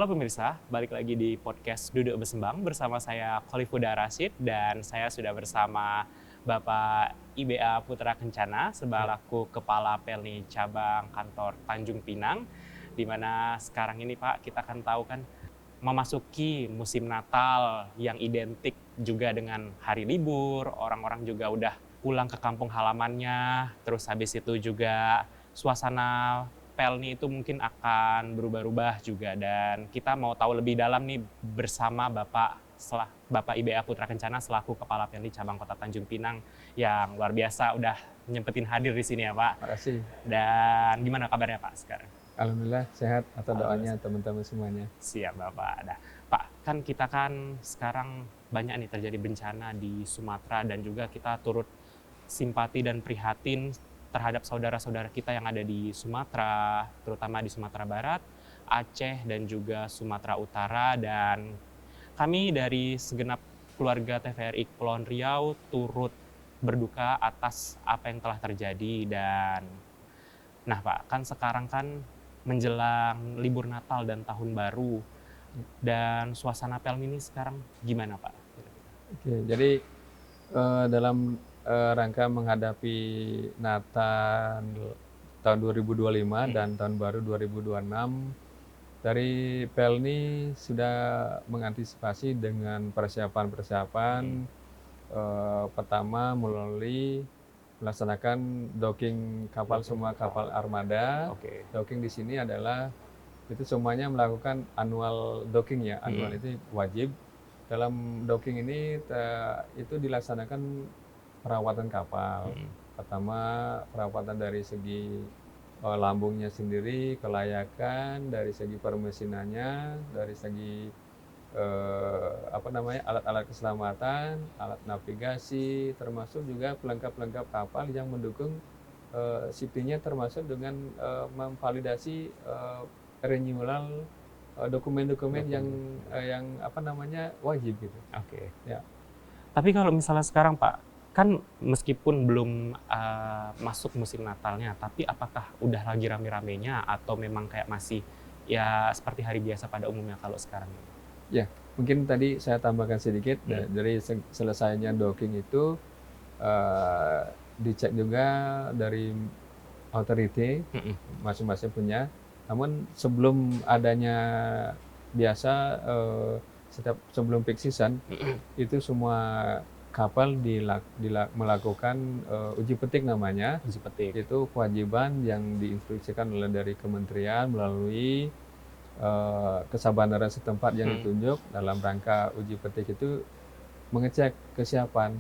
Halo pemirsa, balik lagi di podcast Duduk Bersembang bersama saya Kholifuddar Rashid dan saya sudah bersama Bapak IBA Putra Kencana selaku Kepala Pelni Cabang Kantor Tanjung Pinang, di mana sekarang ini Pak kita akan tahu kan memasuki musim Natal yang identik juga dengan hari libur, orang-orang juga udah pulang ke kampung halamannya, terus habis itu juga suasana Pelni itu mungkin akan berubah-ubah juga, dan kita mau tahu lebih dalam nih bersama Bapak IBA Putra Kencana selaku Kepala Pelni Cabang Kota Tanjung Pinang yang luar biasa udah nyempetin hadir di sini ya Pak. Makasih. Dan gimana kabarnya Pak sekarang? Alhamdulillah sehat atau doanya teman-teman semuanya. Siap Bapak. Nah, Pak, kan kita kan sekarang banyak nih terjadi bencana di Sumatera dan juga kita turut simpati dan prihatin terhadap saudara-saudara kita yang ada di Sumatera, terutama di Sumatera Barat, Aceh, dan juga Sumatera Utara. Dan kami dari segenap keluarga TVRI Kepulauan Riau turut berduka atas apa yang telah terjadi. Dan, nah Pak, kan sekarang kan menjelang libur Natal dan Tahun Baru, dan suasana Pelni ini sekarang gimana Pak? Oke, jadi dalam rangka menghadapi Natal tahun 2025 dan Tahun Baru 2026, dari Pelni sudah mengantisipasi dengan persiapan-persiapan. Pertama melalui melaksanakan docking kapal, semua kapal armada. Oke. Docking di sini adalah itu semuanya melakukan annual docking ya. Annual itu wajib. Dalam docking ini itu dilaksanakan perawatan kapal. Pertama perawatan dari segi lambungnya sendiri, kelayakan, dari segi permesinannya, dari segi alat-alat keselamatan, alat navigasi, termasuk juga pelengkap-pelengkap kapal yang mendukung safety-nya, termasuk dengan memvalidasi renewal dokumen-dokumen yang wajib gitu. Oke. Ya. Tapi kalau misalnya sekarang Pak, kan meskipun belum masuk musim Natalnya, tapi apakah udah lagi rame-ramenya atau memang kayak masih ya seperti hari biasa pada umumnya kalau sekarang ini? Ya, mungkin tadi saya tambahkan sedikit. Dari selesainya docking itu dicek juga dari authority, masing-masing punya. Namun sebelum adanya sebelum peak season, itu semua kapal melakukan uji petik namanya. Uji petik. Itu kewajiban yang diinstruksikan oleh dari kementerian melalui kesabaran setempat yang ditunjuk dalam rangka uji petik itu mengecek kesiapan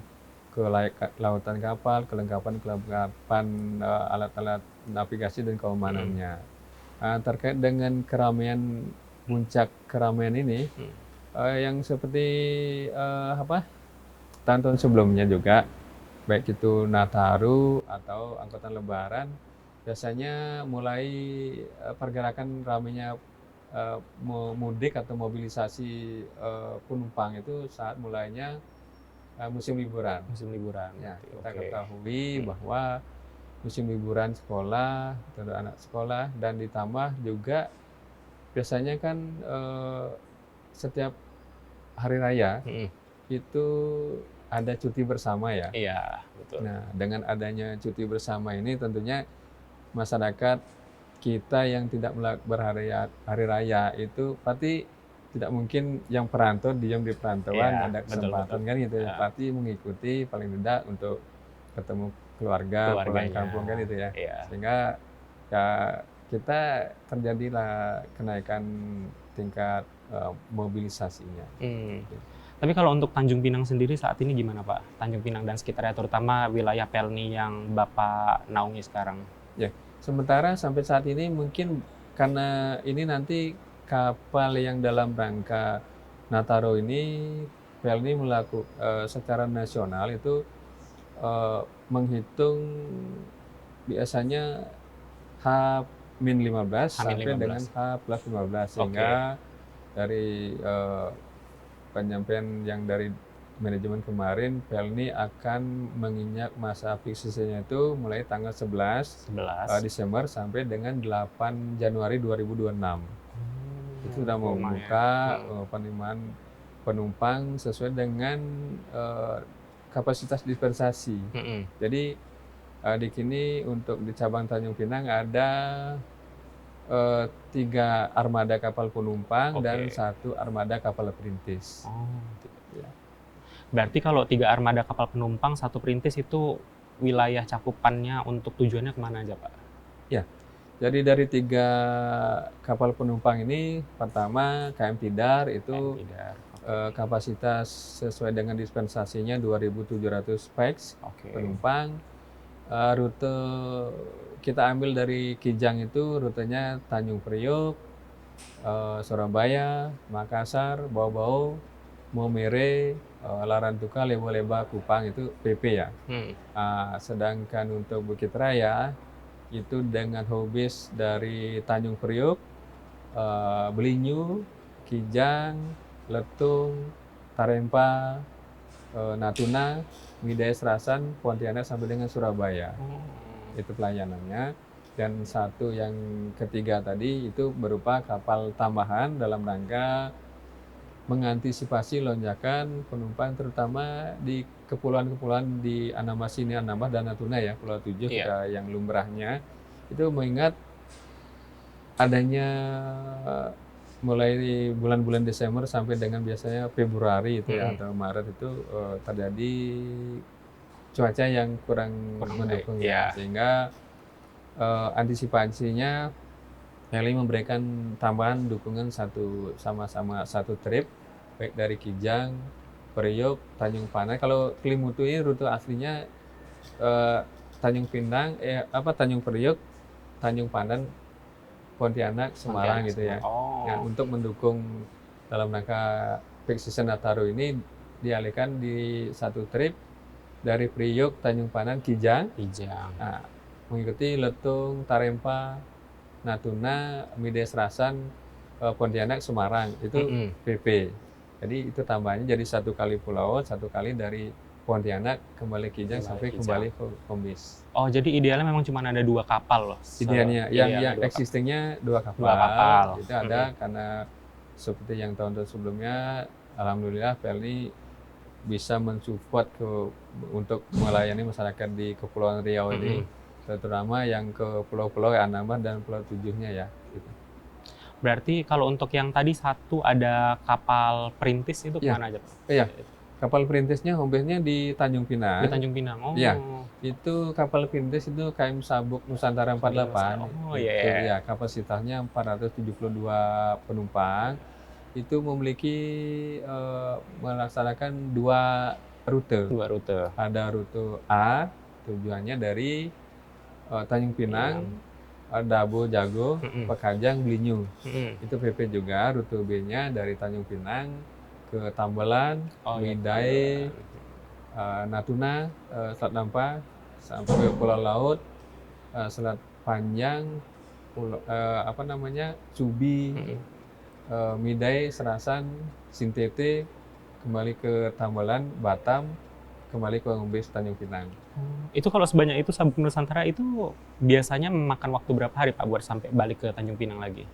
kelautan kapal, kelengkapan alat-alat navigasi dan keamanannya. Terkait dengan keramaian, puncak keramaian ini, yang seperti tahun-tahun sebelumnya juga, baik itu Nataru atau angkutan Lebaran, biasanya mulai pergerakan ramainya mudik atau mobilisasi penumpang itu saat mulainya musim liburan. Musim liburan. Ya, kita ketahui bahwa musim liburan sekolah, anak sekolah, dan ditambah juga biasanya kan setiap hari raya itu ada cuti bersama ya. Iya, betul. Nah, dengan adanya cuti bersama ini tentunya masyarakat kita yang tidak berhari raya itu pasti tidak mungkin yang perantau diam di perantauan, ada kesempatan kan gitu ya. Pasti mengikuti paling tidak untuk ketemu keluarga, pulang kampung kan itu ya. Sehingga ya kita terjadilah kenaikan tingkat mobilisasinya. Tapi kalau untuk Tanjung Pinang sendiri saat ini gimana Pak? Tanjung Pinang dan sekitarnya, terutama wilayah Pelni yang Bapak naungi sekarang. Ya, sementara sampai saat ini mungkin karena ini nanti kapal yang dalam rangka Nataru ini, Pelni secara nasional itu menghitung biasanya H-15 sampai dengan H+15, sehingga dari penyampaian yang dari manajemen kemarin, Pelni akan menginjak masa peak season-nya itu mulai tanggal 11 Desember sampai dengan 8 Januari 2026. itu sudah mau lumayan. membuka penerimaan penumpang sesuai dengan kapasitas dispensasi. Jadi di sini untuk di cabang Tanjung Pinang ada 3 armada kapal penumpang dan 1 armada kapal perintis. Ya. Berarti kalau 3 armada kapal penumpang, 1 perintis itu wilayah cakupannya untuk tujuannya kemana aja, Pak? Ya, jadi dari 3 kapal penumpang ini, pertama KM Tidar itu kapasitas sesuai dengan dispensasinya 2.700 pax penumpang. Rute kita ambil dari Kijang itu rutenya Tanjung Priok, Surabaya, Makassar, Bau-Bau, Maumere, Larantuka, Lebo-Leba, Kupang itu PP ya. Sedangkan untuk Bukit Raya itu dengan home-base dari Tanjung Priok, Belinyu, Kijang, Letung, Tarempa, Natuna, Midai Serasan, Pontianak sampai dengan Surabaya. Itu pelayanannya. Dan 1 yang ketiga tadi itu berupa kapal tambahan dalam rangka mengantisipasi lonjakan penumpang terutama di kepulauan-kepulauan di Anambas ini, Anambas dan Natuna ya, Pulau 7 kita yang lumrahnya. Itu mengingat adanya mulai bulan-bulan Desember sampai dengan biasanya Februari itu ya, atau Maret itu terjadi cuaca yang kurang mendukung ya. Sehingga antisipasinya Heli memberikan tambahan dukungan sama-sama 1 trip baik dari Kijang, Priok, Tanjung Panai. Kalau Kelimutu ini rute aslinya Tanjung Pinang, Tanjung Priok, Tanjung Pandan, Pontianak, Semarang gitu ya. Nah, untuk mendukung dalam rangka peak season Nataru ini dialihkan di 1 trip dari Priok, Tanjung Pandan, Kijang. Nah, mengikuti Letung, Tarempa, Natuna, Midai Serasan, Pontianak, Semarang itu PP. Jadi itu tambahannya jadi 1 kali pulau, 1 kali dari Pontianak kembali Kijang sampai kembali ke Kombis. Oh, jadi idealnya memang cuma ada 2 kapal loh. Idealnya yang existingnya 2 kapal. Itu ada karena seperti yang tahun-tahun sebelumnya, alhamdulillah PLN bisa mensupport untuk melayani masyarakat di Kepulauan Riau ini, terutama yang ke pulau-pulau Anambas dan Pulau 7-nya ya. Gitu. Berarti kalau untuk yang tadi 1 ada kapal perintis itu kemana aja, Pak? Iya, kapal perintisnya home base-nya di Tanjung Pinang. Di Tanjung Pinang, Iya, itu kapal perintis itu KM Sabuk Nusantara 48. Ya, kapasitasnya 472 penumpang. Itu memiliki melaksanakan 2 rute. Ada rute A, tujuannya dari Tanjung Pinang, Dabo, Jago, Pekajang, Belinyu. Itu PP juga. Rute B-nya dari Tanjung Pinang ke Tambelan, Midai, Natuna, Selat Dampa, sampai Pulau Laut, Selat Panjang, Subi, Midai, Serasan, Sintete, kembali ke Tambelan, Batam, kembali ke home base Tanjung Pinang. Itu kalau sebanyak itu Sabuk Nusantara itu biasanya memakan waktu berapa hari, Pak, buat sampai balik ke Tanjung Pinang lagi?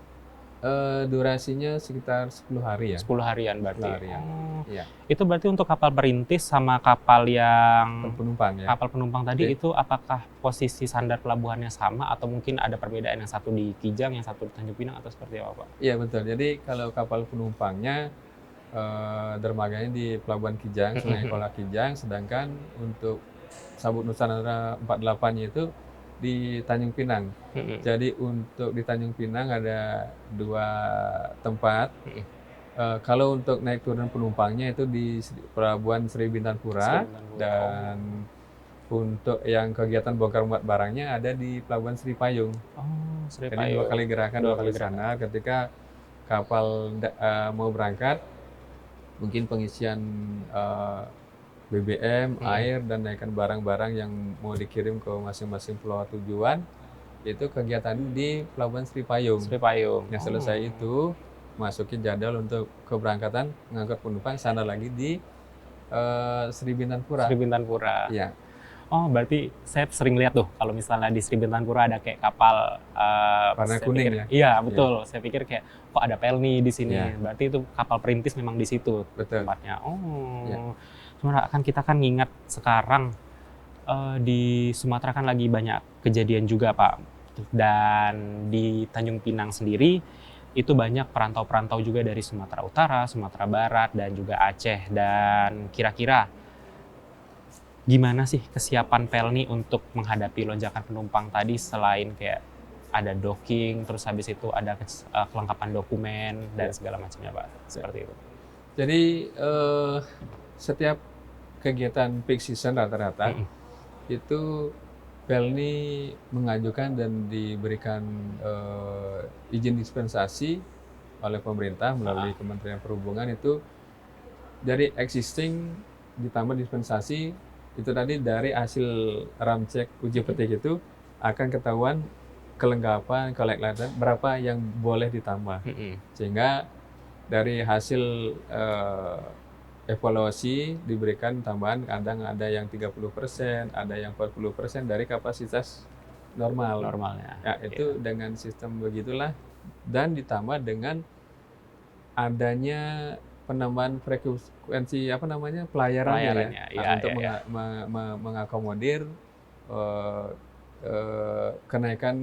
Durasinya sekitar 10 hari ya. 10 harian berarti. 10 harian. Iya. Itu berarti untuk kapal perintis sama kapal yang penumpang ya. Kapal penumpang tadi itu apakah posisi sandar pelabuhannya sama atau mungkin ada perbedaan, yang 1 di Kijang, yang 1 di Tanjung Pinang atau seperti apa, Pak? Iya betul. Jadi kalau kapal penumpangnya dermaganya di Pelabuhan Kijang, Sungai Kolak Kijang, sedangkan untuk Sabuk Nusantara 48-nya itu di Tanjung Pinang. Jadi untuk di Tanjung Pinang ada 2 tempat. Kalau untuk naik turun penumpangnya itu di Pelabuhan Sri Bintang-Pura, dan untuk yang kegiatan bongkar muat barangnya ada di Pelabuhan Sri Payung. Sri Jadi 2 kali gerakan, 2 kali sana ketika kapal mau berangkat, mungkin pengisian BBM, air, dan naikkan barang-barang yang mau dikirim ke masing-masing pulau tujuan, itu kegiatan di Pelabuhan Sri Payung. Yang selesai itu, masukin jadwal untuk keberangkatan mengangkut penumpang sana lagi di Sri Bintang-Pura. Sri Bintang-Pura. Iya. Oh, berarti saya sering lihat tuh kalau misalnya di Sri Bintangpura ada kayak kapal Warna saya kuning pikir, ya? iya Iya. betul. Saya pikir kayak kok ada Pelni di sini. Iya, Berarti itu kapal perintis memang di situ betul. tempatnya. Iya. Oh. Sebenarnya kan kita kan ngingat sekarang di Sumatera kan lagi banyak kejadian juga, Pak. Dan di Tanjung Pinang sendiri itu banyak perantau-perantau juga dari Sumatera Utara, Sumatera Barat, dan juga Aceh. Dan kira-kira gimana sih kesiapan Pelni untuk menghadapi lonjakan penumpang tadi selain kayak ada docking, terus habis itu ada kelengkapan dokumen dan Ya. segala macamnya, Pak. Seperti itu. Jadi setiap kegiatan peak season rata-rata Mm-mm. itu Pelni mengajukan dan diberikan izin dispensasi oleh pemerintah melalui Kementerian Perhubungan itu dari existing ditambah dispensasi itu tadi dari hasil ramcek uji petik itu akan ketahuan kelengkapan kelaikan berapa yang boleh ditambah Mm-mm. sehingga dari hasil evaluasi diberikan tambahan kadang ada yang 30%, ada yang 40% dari kapasitas normal. Normalnya. Ya, itu Iya. dengan sistem begitulah dan ditambah dengan adanya penambahan frekuensi apa namanya pelayarannya ya. Pelayarannya. Nah, Iya, untuk iya, iya. mengakomodir eh, kenaikan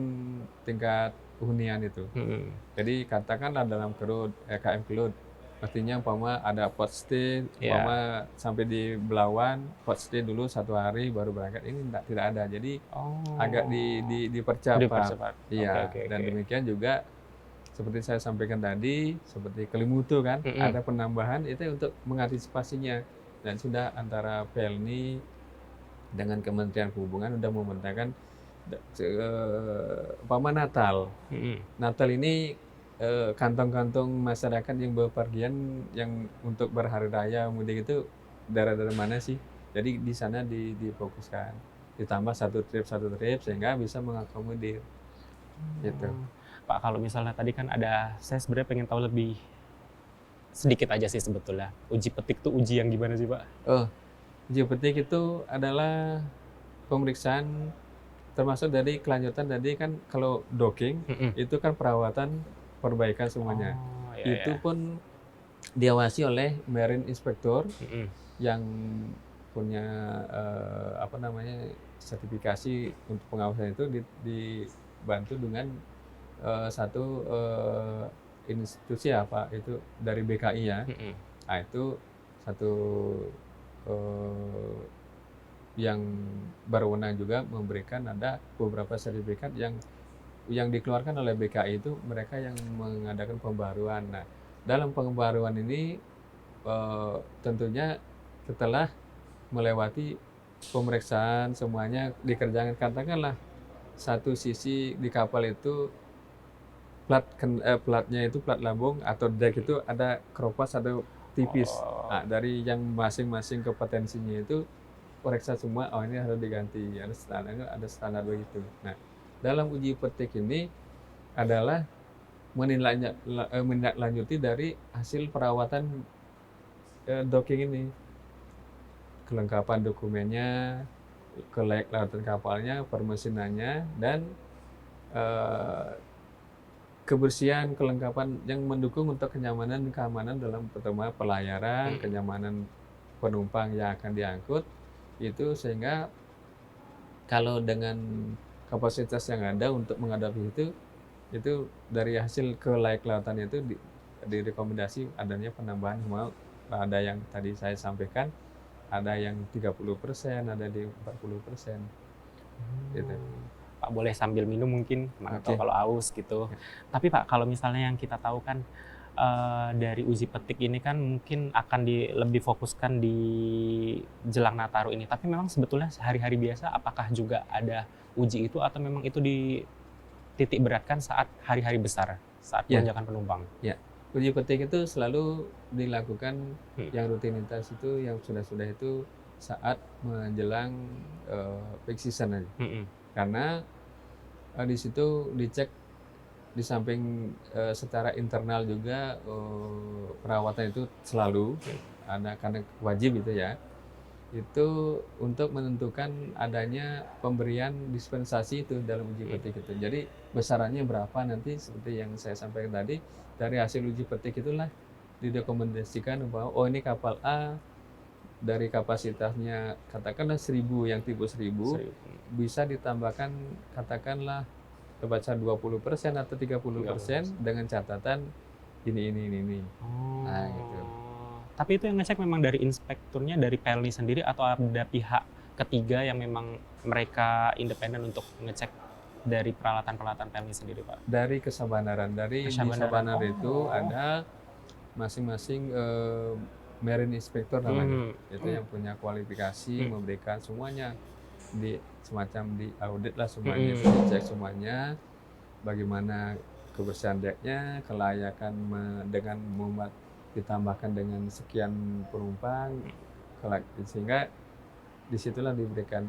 tingkat hunian itu. Mm-mm. Jadi katakanlah dalam kerut KM Kelut, mestinya umpama ada pot stay, Iya. umpama sampai di Belawan, pot stay dulu 1 hari baru berangkat. Ini tidak ada. Jadi agak Oh. dipercepat. Dipercepat. Oke, Iya, oke, dan oke. demikian juga seperti saya sampaikan tadi, seperti Kelimutu kan, Mm-mm. ada penambahan itu untuk mengantisipasinya. Dan sudah antara Pelni dengan Kementerian Perhubungan sudah membentangkan umpama Natal. Mm-mm. Natal ini kantong-kantong masyarakat yang bepergian yang untuk berhari raya mudik itu daerah-daerah mana sih? Jadi di sana difokuskan, ditambah satu trip sehingga bisa mengakomodir gitu. Pak, kalau misalnya tadi kan ada, saya sebenarnya pengen tahu lebih sedikit aja sih sebetulnya. Uji petik tuh uji yang gimana sih, Pak? Oh, uji petik itu adalah pemeriksaan termasuk dari kelanjutan tadi kan kalau docking Mm-mm. itu kan perawatan perbaikan semuanya. Oh, iya, iya. Itu pun diawasi oleh Marine Inspector Mm-mm. yang punya apa namanya sertifikasi untuk pengawasan itu dibantu dengan satu institusi apa itu dari BKI ya. Mm-mm. Nah itu satu eh, yang berwenang juga memberikan ada beberapa sertifikat yang dikeluarkan oleh BKI itu mereka yang mengadakan pembaruan. Nah dalam pembaruan ini tentunya setelah melewati pemeriksaan semuanya dikerjakan katakanlah satu sisi di kapal itu platnya itu plat lambung atau deck itu ada keropas atau tipis. Oh. Nah, dari yang masing-masing kompetensinya itu periksa semua, oh ini harus diganti, ada standar begitu. Nah, dalam uji petik ini adalah menindaklanjuti dari hasil perawatan docking ini. Kelengkapan dokumennya, kelautan kapalnya, permesinannya, dan kebersihan, kelengkapan yang mendukung untuk kenyamanan dan keamanan dalam pertama pelayaran, kenyamanan penumpang yang akan diangkut, itu sehingga kalau dengan kapasitas yang ada untuk menghadapi itu dari hasil kelautan itu direkomendasi adanya penambahan ada yang tadi saya sampaikan, ada yang 30%, ada di 40%. Gitu. Pak boleh sambil minum mungkin, mana tahu Oke. kalau aus gitu. Ya. Tapi Pak, kalau misalnya yang kita tahu kan dari uji petik ini kan mungkin akan lebih fokuskan di jelang Nataru ini. Tapi memang sebetulnya hari-hari biasa apakah juga ada uji itu atau memang itu dititik beratkan saat hari-hari besar, saat Ya. lonjakan penumpang? Ya, uji petik itu selalu dilakukan Hmm. yang rutinitas itu yang sudah itu saat menjelang peak season aja. Mm-mm. Karena di situ dicek di samping secara internal juga perawatan itu selalu ada karena wajib itu ya. itu untuk menentukan adanya pemberian dispensasi itu dalam uji petik itu. Jadi besarannya berapa nanti seperti yang saya sampaikan tadi, dari hasil uji petik itulah didokumentasikan bahwa oh ini kapal A dari kapasitasnya katakanlah 1.000 yang tipe 1.000 bisa ditambahkan katakanlah kebaca 20% atau 30% dengan catatan ini. Nah, gitu. Tapi itu yang ngecek memang dari inspekturnya, dari Pelni sendiri, atau ada pihak ketiga yang memang mereka independen untuk ngecek dari peralatan-peralatan Pelni sendiri, Pak? Dari Kesabaran. Di Kesabaran itu ada masing-masing marine inspector namanya. Itu yang punya kualifikasi, memberikan semuanya semacam di audit lah semuanya, dicek semuanya, bagaimana kebersihan deknya, kelayakan dengan memuat ditambahkan dengan sekian penumpang, sehingga disitulah diberikan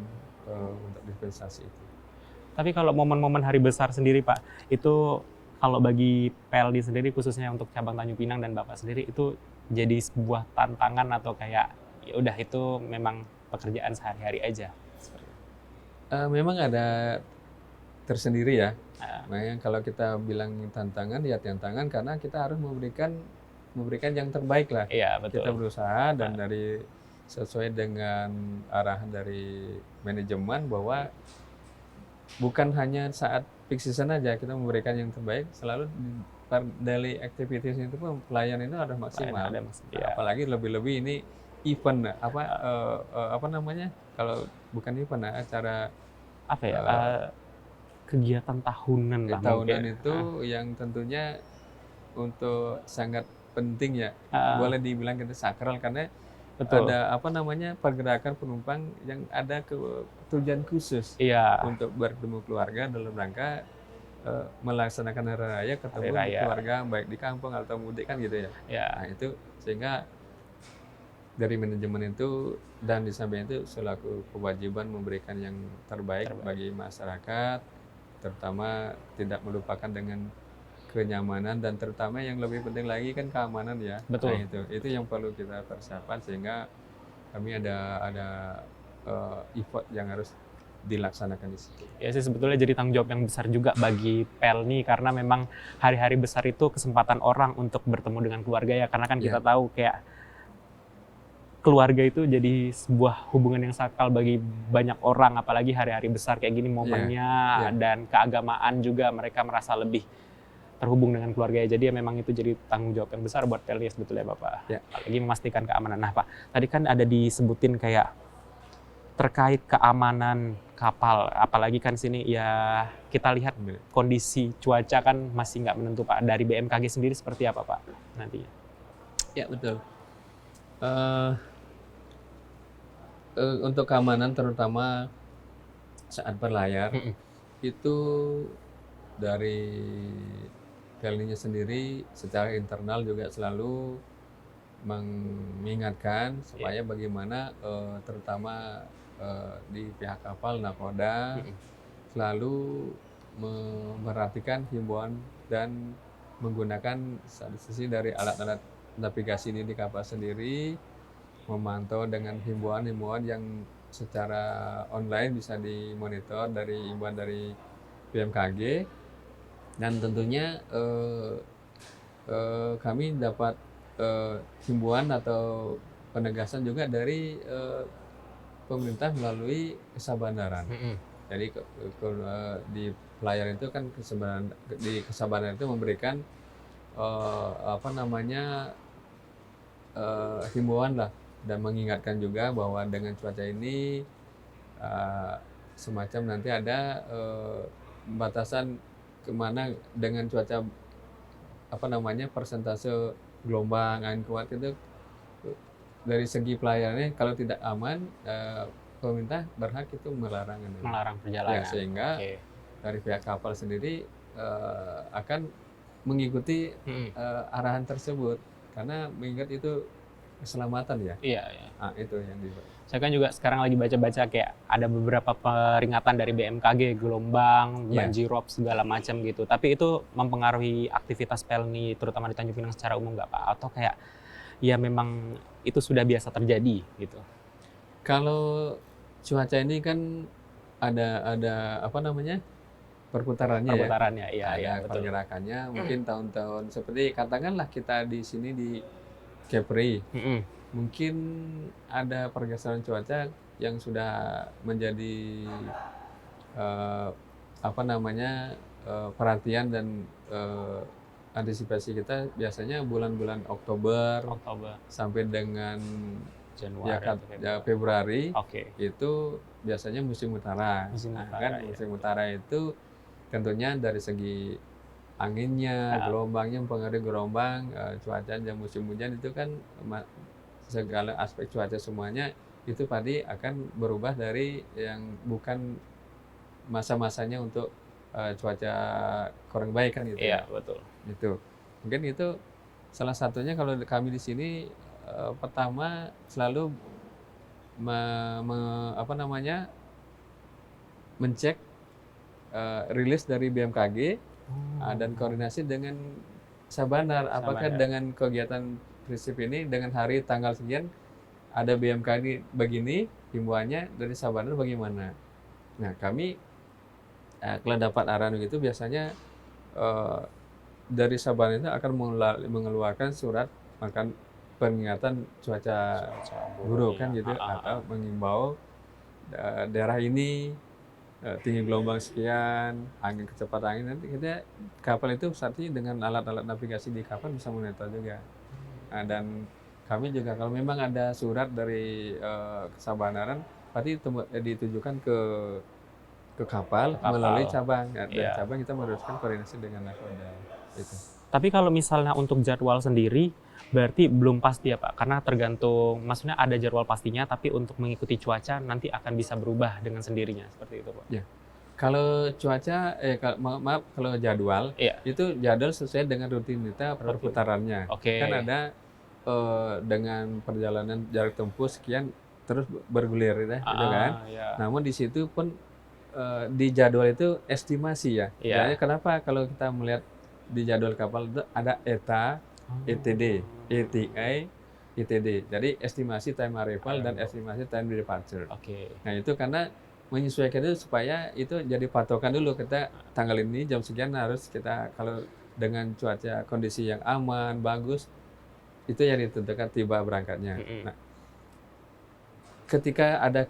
untuk dispensasi itu. Tapi kalau momen-momen hari besar sendiri, Pak, itu kalau bagi Pelni sendiri khususnya untuk cabang Tanjung Pinang dan Bapak sendiri itu jadi sebuah tantangan atau kayak ya udah itu memang pekerjaan sehari-hari aja? Memang ada tersendiri ya. Makanya kalau kita bilang tantangan ya tantangan karena kita harus memberikan yang terbaik lah. Iya, betul. Kita berusaha dan dari sesuai dengan arahan dari manajemen bahwa bukan hanya saat peak season aja kita memberikan yang terbaik, selalu daily activities itu pun pelayan itu ada maksimal. Apalagi lebih-lebih ini event apa namanya? Kalau bukan event acara apa ya? Kegiatan tahunan lah. Tahunan itu yang tentunya untuk sangat penting ya. Boleh dibilang kita sakral karena betul. Ada apa namanya pergerakan penumpang yang ada tujuan khusus untuk bertemu keluarga dalam rangka melaksanakan hari raya, ketemu keluarga baik di kampung atau mudik kan gitu ya. Nah itu sehingga dari manajemen itu dan di samping itu selaku kewajiban memberikan yang terbaik bagi masyarakat, terutama tidak melupakan dengan kenyamanan dan terutama yang lebih penting lagi kan keamanan ya. Betul. Nah, itu yang perlu kita persiapkan sehingga kami ada effort yang harus dilaksanakan di situ. Ya sih sebetulnya jadi tanggung jawab yang besar juga bagi Pelni karena memang hari-hari besar itu kesempatan orang untuk bertemu dengan keluarga ya karena kan kita tahu kayak keluarga itu jadi sebuah hubungan yang sakral bagi banyak orang apalagi hari-hari besar kayak gini momennya dan keagamaan juga mereka merasa lebih terhubung dengan keluarga. Jadi ya memang itu jadi tanggung jawab yang besar buat Pelni sebetulnya Bapak. Apalagi memastikan keamanan. Nah Pak, tadi kan ada disebutin kayak terkait keamanan kapal, apalagi kan sini ya kita lihat kondisi cuaca kan masih nggak menentu Pak. Dari BMKG sendiri seperti apa Pak nantinya? Ya betul. Untuk keamanan terutama saat berlayar itu dari Pelninya sendiri secara internal juga selalu mengingatkan supaya bagaimana terutama di pihak kapal nakoda selalu memperhatikan himbauan dan menggunakan sisi dari alat-alat navigasi ini di kapal sendiri, memantau dengan himbauan-himbauan yang secara online bisa dimonitor dari himbauan dari BMKG. Dan tentunya kami dapat himbauan atau penegasan juga dari pemerintah melalui Kesabaran. Jadi di pelayaran itu kan di Kesabaran itu memberikan himbauan lah dan mengingatkan juga bahwa dengan cuaca ini semacam nanti ada batasan kemana dengan cuaca persentase gelombang angin kuat itu dari segi pelayanannya kalau tidak aman pemerintah berhak itu melarang perjalanan sehingga dari pihak kapal sendiri akan mengikuti arahan tersebut karena mengingat itu keselamatan ya. Nah, itu yang saya kan juga sekarang lagi baca-baca kayak ada beberapa peringatan dari BMKG, gelombang, banjirop segala macam gitu. Tapi itu mempengaruhi aktivitas Pelni terutama di Tanjung Pinang secara umum nggak Pak? Atau kayak ya memang itu sudah biasa terjadi gitu? Kalau cuaca ini kan ada apa namanya, perputarannya ya, Perputarannya, iya, iya, ada betul. pergerakannya. Mungkin tahun-tahun seperti katakanlah kita di sini di Kepri, Mm-mm. mungkin ada pergeseran cuaca yang sudah menjadi eh, apa namanya perhatian dan eh, antisipasi kita biasanya bulan-bulan Oktober Oktober, sampai dengan Januari atau ya Februari. Februari Oke, itu biasanya musim utara. musim Nah, utara kan ya. musim utara itu tentunya dari segi anginnya, Ah, gelombangnya mempengaruhi gelombang, cuaca dan musim hujan itu kan segala aspek cuaca semuanya itu pasti akan berubah dari yang bukan masa-masanya untuk cuaca kurang baik kan gitu iya, ya. betul. Itu. Mungkin itu salah satunya kalau kami di sini pertama selalu apa namanya mencek rilis dari BMKG dan koordinasi dengan Sabanar. Sama Apakah ya. dengan kegiatan prinsip ini dengan hari tanggal sekian ada BMKG begini himbauannya dari Sabanar bagaimana? Nah kami kalau dapat arahan itu biasanya eh, dari Sabanar itu akan mengeluarkan surat makan peringatan cuaca Cuaca buruk buruk ya. kan gitu Ah, ah, atau ah. mengimbau daerah ini tinggi gelombang sekian, angin kecepatan angin nanti kita kapal itu saatnya dengan alat-alat navigasi di kapal bisa monitor juga. Nah, dan kami juga kalau memang ada surat dari Kesabanaran pasti ditujukan ke kapal Ke melalui kapal. cabang. Nah, dari Iya. cabang kita meneruskan koordinasi dengan nakoda. Itu. Tapi kalau misalnya untuk jadwal sendiri, berarti belum pasti ya Pak? Karena tergantung, maksudnya ada jadwal pastinya, tapi untuk mengikuti cuaca nanti akan bisa berubah dengan sendirinya, seperti itu Pak? Ya. Kalau cuaca, maaf, kalau jadwal Iya, itu jadwal sesuai dengan rutinitas rutin. perputarannya. Kan Oke. ada dengan perjalanan jarak tempuh sekian terus bergulir ya, gitu kan. Ah, ya. Namun di situ pun di jadwal itu estimasi ya. Misalnya Iya. kenapa kalau kita melihat di jadwal kapal itu ada ETA, ETD, ETA, ITD. Jadi estimasi time arrival dan Arrival. estimasi time departure. Oke. Nah itu karena menyesuaikan itu supaya itu jadi patokan dulu kita tanggal ini jam sekian harus kita kalau dengan cuaca kondisi yang aman bagus itu yang ditentukan tiba berangkatnya. Mm-mm. Nah, ketika ada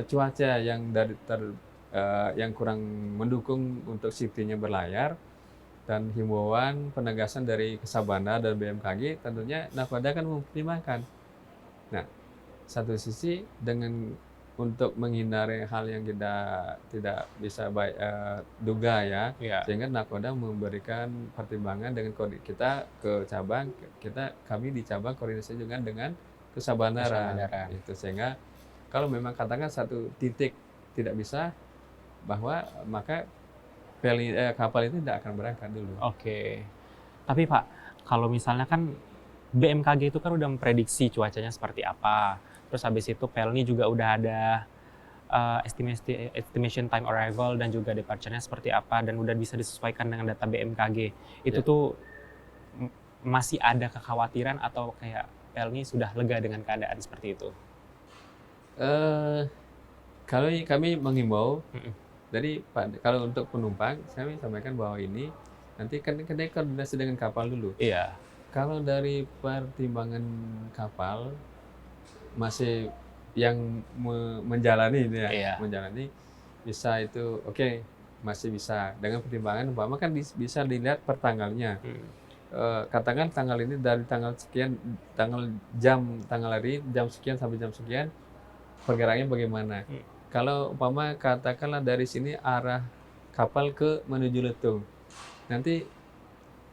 cuaca yang yang kurang mendukung untuk safety-nya berlayar dan himbauan penegasan dari Kesabana dan BMKG tentunya Nakoda akan mempertimbangkan. Nah, satu sisi dengan untuk menghindari hal yang kita tidak bisa duga ya, Iya. sehingga Nakoda memberikan pertimbangan dengan kita ke cabang, kami di cabang koordinasi juga dengan Kesabanaran Kesabanaran. itu sehingga kalau memang katakan satu titik tidak bisa bahwa maka kapal itu tidak akan berangkat dulu. Oke. Tapi Pak, kalau misalnya kan BMKG itu kan udah memprediksi cuacanya seperti apa. Terus habis itu Pelni juga udah ada estimation time arrival dan juga departure-nya seperti apa dan udah bisa disesuaikan dengan data BMKG. Itu Ya. tuh masih ada kekhawatiran atau kayak Pelni sudah lega dengan keadaan seperti itu? Eh, Kalau kami mengimbau, Mm-mm. jadi kalau untuk penumpang, kami sampaikan bahwa ini nanti kan kita koordinasi dengan kapal dulu. Iya. Kalau dari pertimbangan kapal masih yang menjalani ini ya, Iya. menjalani bisa itu oke, masih bisa dengan pertimbangan umpama kan bisa dilihat per tanggalnya. Katakan tanggal ini dari tanggal sekian, tanggal hari jam sekian sampai jam sekian pergerakannya bagaimana. Kalau umpama katakanlah dari sini arah kapal ke menuju Letung. Nanti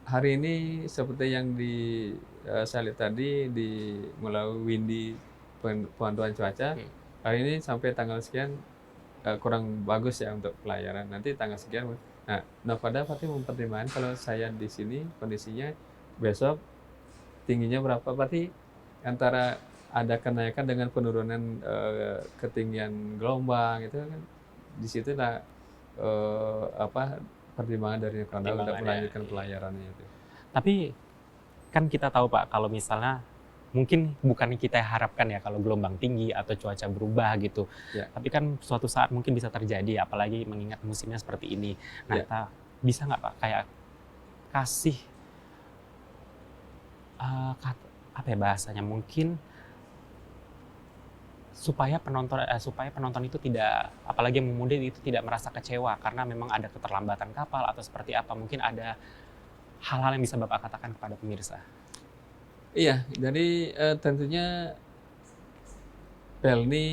hari ini seperti yang saya lihat tadi di melalui Windy pantauan cuaca, hari ini sampai tanggal sekian kurang bagus ya untuk pelayaran. Nanti tanggal sekian. Nah, Nakoda pasti mempertimbangkan kalau saya di sini kondisinya besok tingginya berapa, berarti antara ada kenaikan dengan penurunan ketinggian gelombang itu kan di situ lah pertimbangan dari Nakoda untuk melanjutkan pelayarannya itu. Tapi kan kita tahu Pak, kalau misalnya mungkin bukan kita harapkan ya kalau gelombang tinggi atau cuaca berubah gitu. Ya. Tapi kan suatu saat mungkin bisa terjadi, apalagi mengingat musimnya seperti ini. Nah, Ya. bisa nggak Pak kayak kasih apa ya bahasanya, mungkin supaya penonton itu tidak, apalagi yang memudik itu tidak merasa kecewa karena memang ada keterlambatan kapal atau seperti apa. Mungkin ada hal-hal yang bisa Bapak katakan kepada pemirsa. Iya, jadi tentunya Pelni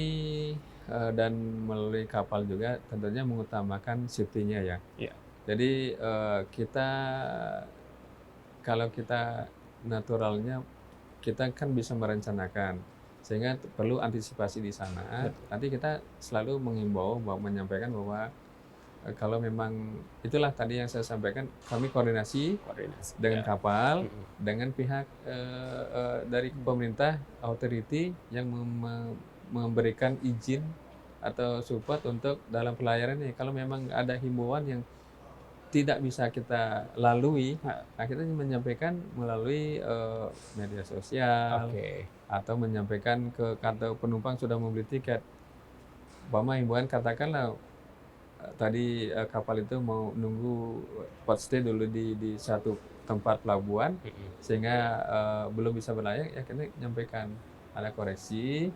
dan melalui kapal juga tentunya mengutamakan safety-nya ya. Iya. Jadi kalau kita naturalnya, kita kan bisa merencanakan, sehingga perlu antisipasi di sana. Betul. Nanti kita selalu mengimbau, menyampaikan bahwa kalau memang itulah tadi yang saya sampaikan, kami koordinasi dengan Ya. kapal, dengan pihak dari pemerintah, authority yang memberikan izin atau support untuk dalam pelayaran ini. Kalau memang ada himbauan yang tidak bisa kita lalui, nah kita menyampaikan melalui media sosial, atau menyampaikan ke kantor penumpang sudah membeli tiket. Umpama himbauan katakanlah tadi kapal itu mau nunggu port stay dulu di satu tempat pelabuhan, sehingga belum bisa berlayar, ya kita menyampaikan ada koreksi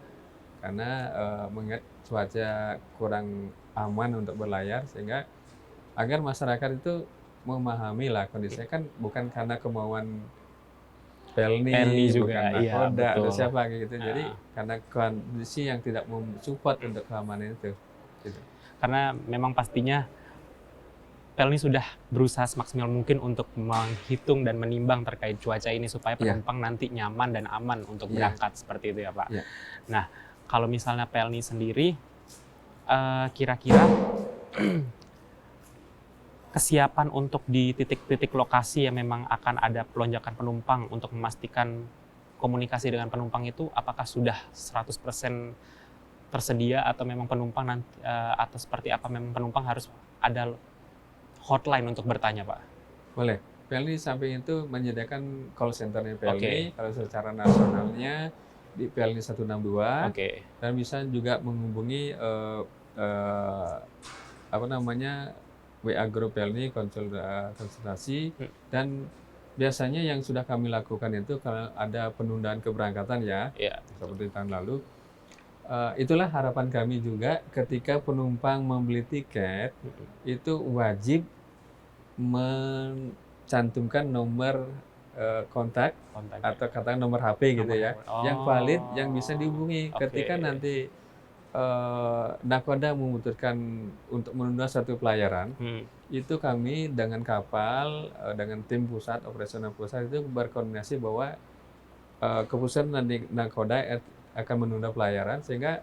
karena mengingat cuaca kurang aman untuk berlayar, sehingga agar masyarakat itu memahami lah kondisinya, kan bukan karena kemauan Pelni juga, bukan iya, nakoda atau betul. siapa gitu. Jadi karena kondisi yang tidak mensupport untuk keamanan itu. Gitu. Karena memang pastinya Pelni sudah berusaha semaksimal mungkin untuk menghitung dan menimbang terkait cuaca ini supaya penumpang nanti nyaman dan aman untuk berangkat, seperti itu ya Pak. Nah, kalau misalnya Pelni sendiri, kira-kira kesiapan untuk di titik-titik lokasi yang memang akan ada pelonjakan penumpang untuk memastikan komunikasi dengan penumpang itu apakah sudah 100% tersedia atau memang penumpang nanti atau seperti apa, memang penumpang harus ada hotline untuk bertanya Pak? Boleh. Pelni samping itu menyediakan call centernya Pelni, kalau secara nasionalnya di Pelni 162, dan bisa juga menghubungi WA Group Pelni konsultasi, dan biasanya yang sudah kami lakukan itu kalau ada penundaan keberangkatan ya, seperti tahun lalu, itulah harapan kami juga ketika penumpang membeli tiket itu wajib mencantumkan nomor kontak atau katakan nomor HP gitu ya, yang valid, yang bisa dihubungi ketika nanti nakoda memutuskan untuk menunda satu pelayaran. Itu kami dengan kapal, dengan tim pusat, operasional pusat itu berkoordinasi bahwa keputusan dari nakoda akan menunda pelayaran, sehingga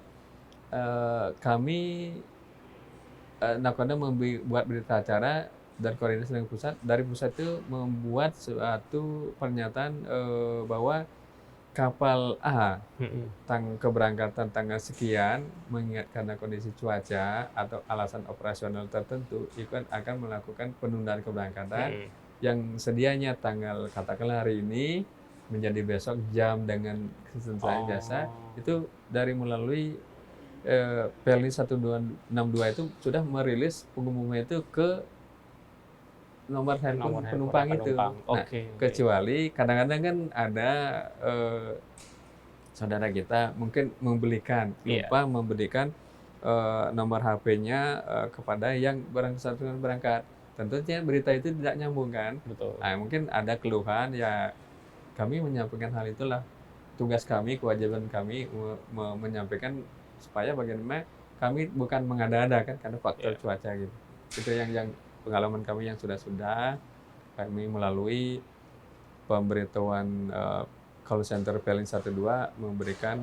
kami nakoda membuat berita acara dan koordinasi dengan pusat. Dari pusat itu membuat suatu pernyataan bahwa kapal A keberangkatan tanggal sekian, mengingat karena kondisi cuaca atau alasan operasional tertentu, akan melakukan penundaan keberangkatan yang sedianya tanggal katakanlah hari ini menjadi besok jam dengan ketentuan jasa. Itu dari melalui Pelni 1262 itu sudah merilis pengumuman itu ke nomor handphone penumpang itu. Nah, kecuali kadang-kadang kan ada saudara kita mungkin lupa memberikan nomor HP-nya kepada yang bersangkutan berangkat. Tentunya berita itu tidak nyambung kan. Nah, mungkin ada keluhan, ya kami menyampaikan hal itulah. Tugas kami, kewajiban kami menyampaikan supaya bagaimana kami bukan mengada-ada kan karena faktor cuaca gitu. Itu yang pengalaman kami yang sudah kami melalui pemberitahuan call center Pelni 12 memberikan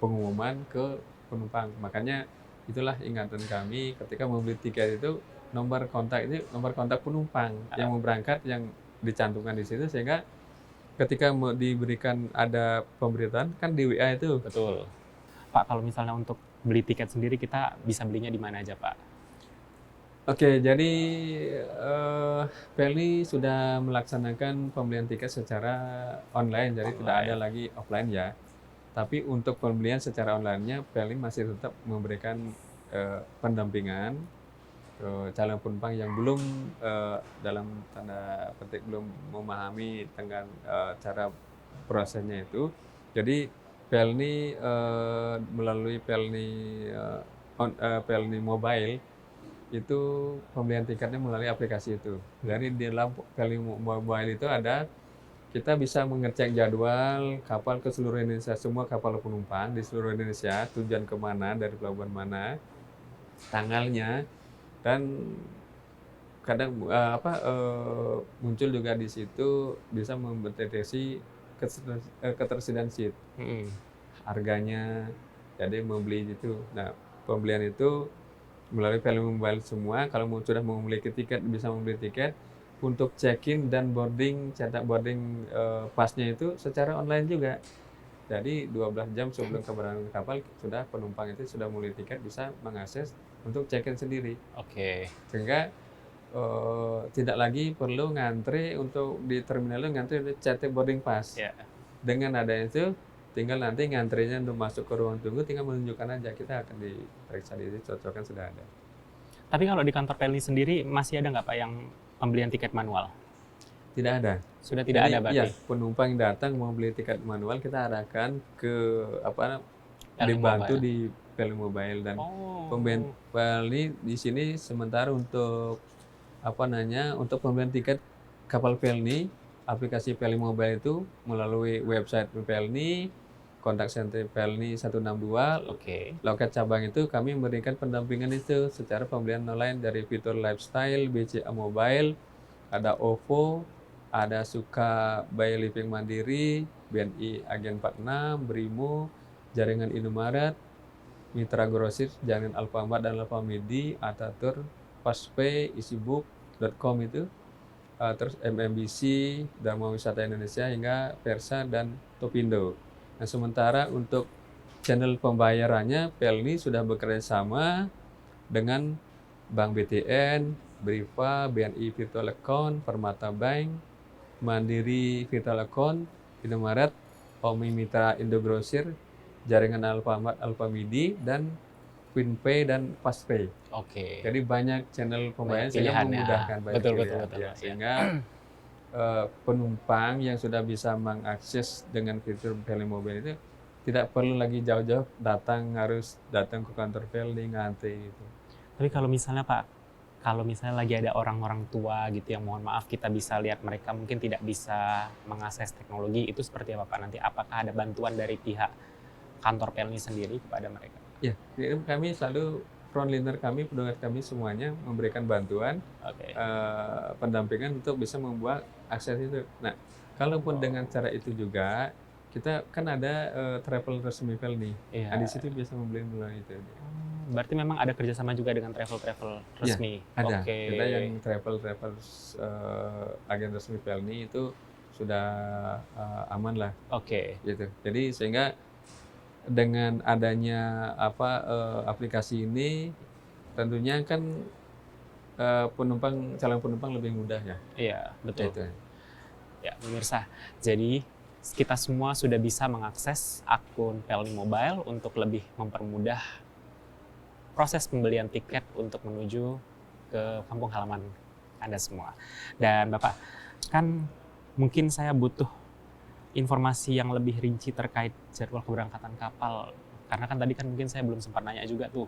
pengumuman ke penumpang. Makanya itulah ingatan kami ketika membeli tiket itu, nomor kontak ini nomor kontak penumpang yang mau berangkat yang dicantumkan di situ, sehingga ketika diberikan ada pemberitaan kan di WA itu. Betul. Pak, kalau misalnya untuk beli tiket sendiri kita bisa belinya di mana aja Pak? Oke, jadi Pelni sudah melaksanakan pembelian tiket secara online, jadi tidak ada Online. lagi offline ya. Tapi untuk pembelian secara online-nya, Pelni masih tetap memberikan pendampingan ke calon penumpang yang belum dalam tanda petik belum memahami dengan cara prosesnya itu. Jadi Pelni melalui Pelni Pelni Mobile itu pembelian tiketnya melalui aplikasi itu. Dari di dalam Pelni Mobile itu ada kita bisa mengecek jadwal kapal ke seluruh Indonesia, semua kapal penumpang di seluruh Indonesia, tujuan kemana, dari pelabuhan mana, tanggalnya, dan kadang muncul juga di situ bisa mendeteksi ketersediaan seat, Mm-mm. harganya, jadi membeli itu. Nah, pembelian itu melalui Pelni Mobile semua. Kalau sudah memiliki tiket bisa membeli tiket. Untuk check-in dan boarding, cetak boarding pasnya itu secara online juga. Jadi 12 jam sebelum keberangkatan kapal sudah penumpang itu sudah membeli tiket bisa mengakses untuk check-in sendiri. Oke. Sehingga tidak lagi perlu ngantri untuk di terminal itu ngantri untuk cetak boarding pass. Ya. Dengan adanya itu tinggal nanti ngantrinya untuk masuk ke ruang tunggu tinggal menunjukkan aja, kita akan diperiksa di situ, cocokan sudah ada. Tapi kalau di kantor Pelni sendiri masih ada nggak Pak yang pembelian tiket manual? Tidak ada. Sudah tidak Jadi ada iya, berarti. penumpang yang datang mau beli tiket manual kita arahkan ke Pelni dibantu Mobile. di Pelni Mobile. Dan pembelian Oh. Pelni di sini sementara untuk untuk pembelian tiket kapal Pelni, aplikasi Pelni Mobile itu melalui website Pelni, kontak center Pelni 162, Oke. loket cabang itu kami memberikan pendampingan itu secara pembelian online dari fitur lifestyle, BCA Mobile, ada OVO, ada Suka Bay Living Mandiri, BNI Agen 46, Brimo, Jaringan Indomaret, Mitra Grosir, Jaringan Alfamart dan Alfamidi, Atatur, Fastpay, Easybook.com itu, terus MMBC, Dharma Wisata Indonesia, hingga Versa dan Topindo. Nah, sementara untuk channel pembayarannya, Pelni sudah bekerja sama dengan Bank BTN, Briva, BNI Virtual Account, Permata Bank, Mandiri Virtual Account, Indomaret, Omi Mitra Indogrosir, Jaringan Alfamart, Alfamidi, dan QueenPay dan Fastpay. Oke. Jadi banyak channel Banyak pembayaran sehingga pilihannya. memudahkan, banyak Betul, betul, pilihan. betul, Ya, Pak. Ya. sehingga penumpang yang sudah bisa mengakses dengan fitur Pelni Mobile itu tidak perlu lagi jauh-jauh harus datang ke kantor Pelni ngantri gitu. Tapi kalau misalnya Pak, kalau misalnya lagi ada orang-orang tua gitu yang mohon maaf kita bisa lihat mereka mungkin tidak bisa mengakses teknologi, itu seperti apa Pak nanti? Apakah ada bantuan dari pihak kantor Pelni sendiri kepada mereka? Ya, kami selalu frontliner kami, petugas kami semuanya memberikan bantuan Oke. pendampingan untuk bisa membuat akses itu. Nah, kalaupun dengan cara itu juga kita kan ada travel resmi Pelni. Iya. Nah, di situ bisa membeli melalui itu. Berarti memang ada kerjasama juga dengan travel-travel Ya, resmi. ada. Oke. Kita yang travel agen resmi Pelni itu sudah aman lah Oke. gitu. Jadi sehingga dengan adanya aplikasi ini tentunya kan calon penumpang lebih mudah ya. Iya, betul. Itu. Ya, pemirsa. Jadi kita semua sudah bisa mengakses akun Pelni Mobile untuk lebih mempermudah proses pembelian tiket untuk menuju ke kampung halaman Anda semua. Dan Bapak, kan mungkin saya butuh informasi yang lebih rinci terkait jadwal keberangkatan kapal. Karena kan tadi kan mungkin saya belum sempat nanya juga tuh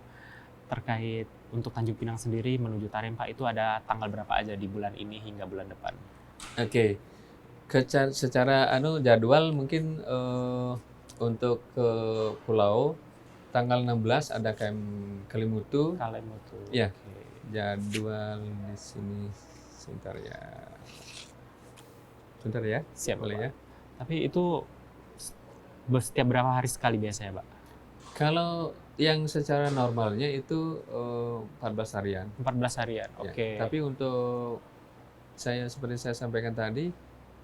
terkait untuk Tanjung Pinang sendiri menuju Tarempa itu ada tanggal berapa aja di bulan ini hingga bulan depan. Oke. Secara jadwal mungkin untuk ke pulau tanggal 16 ada KM Kelimutu. Kalimutu. Iya. Oke. Jadwal di sini sebentar ya. Sebentar ya. Siap, Boleh Bapak. ya. Tapi itu setiap berapa hari sekali biasanya, Pak? Kalau yang secara normalnya itu 14 harian. 14 harian. Ya. Oke. Tapi untuk seperti saya sampaikan tadi,